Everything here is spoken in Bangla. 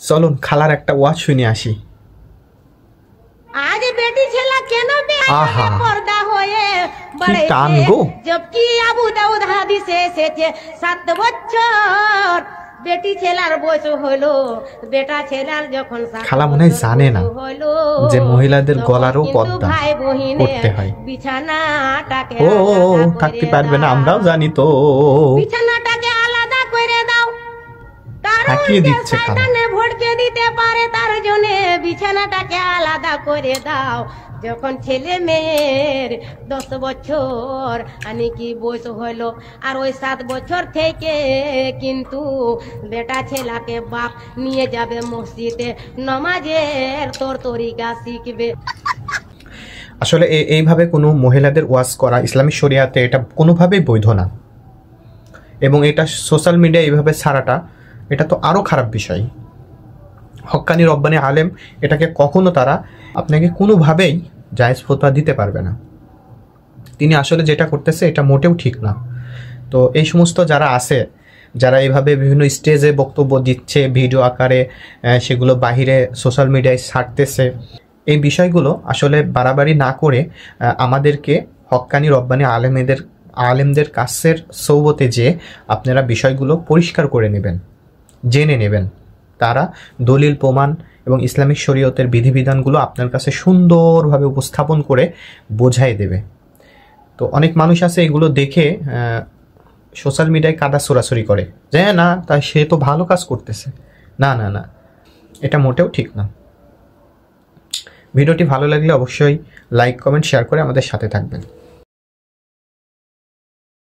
চলুন খালার একটা ওয়াজ শুনে আসি। आज बेटी छेला केनो आहा। पर्दा होए কি টান গো। जबकि আবু দাউদ হাদিসে এসেছে 7 বছর বেটি ছেলার বয়স হলো, বেটা ছেলার যখন খালা মনে হয় জানে না যে মহিলাদের গলারও পর্দা করতে হয়। বিছানাটাকে ও থাকতে পারবে না, আমরাও জানি তো। বিছানাটাকে আলাদা করে দাও, হাঁকিয়ে দিচ্ছে খালা। শয়তানে ভড়কে দিতে পারে, তার জন্য বিছানাটাকে আলাদা করে দাও। যখন ছেলে মেয়ের 10 বছর কি বয়স হলো, আর ওই 7 বছর থেকে কিন্তু বেটা ছেলাকে বাপ নিয়ে যাবে মসজিদে, নামাজের তোর তরিকা শিখবে। আসলে এইভাবে কোনো মহিলাদের ওয়াজ করা ইসলামিক শরিয়াতে এটা কোনোভাবেই বৈধ না, এবং এটা সোশ্যাল মিডিয়া এইভাবে ছাড়াটা এটা তো আরও খারাপ বিষয়। হক্কানি রব্বানি আলেম এটাকে কখনো তারা আপনাকে কোনোভাবেই জায়েজ ফতোয়া দিতে পারবে না। তিনি আসলে যেটা করতেছে এটা মোটেও ঠিক না। তো এই সমস্ত যারা আছে, যারা এইভাবে বিভিন্ন স্টেজে বক্তব্য দিচ্ছে ভিডিও আকারে, সেগুলো বাহিরে সোশ্যাল মিডিয়ায় ছাড়তেছে, এই বিষয়গুলো আসলে বাড়াবাড়ি না করে আমাদেরকে হক্কানি রব্বানি আলেমদের কাছের সৌবতে যে আপনারা বিষয়গুলো পরিষ্কার করে নেবেন, জেনে নেবেন। তারা দলিল প্রমাণ এবং ইসলামিক শরীয়তের বিধিবিধানগুলো আপনার কাছে সুন্দরভাবে উপস্থাপন করে বোঝাই দেবে। তো অনেক মানুষ আছে এগুলো দেখে সোশ্যাল মিডিয়ায় কাদা ছোড়াছড়ি করে যে না তা সে তো ভালো কাজ করতেছে। না না না, এটা মোটেও ঠিক না। ভিডিওটি ভালো লাগলে অবশ্যই লাইক কমেন্ট শেয়ার করে আমাদের সাথে থাকবেন।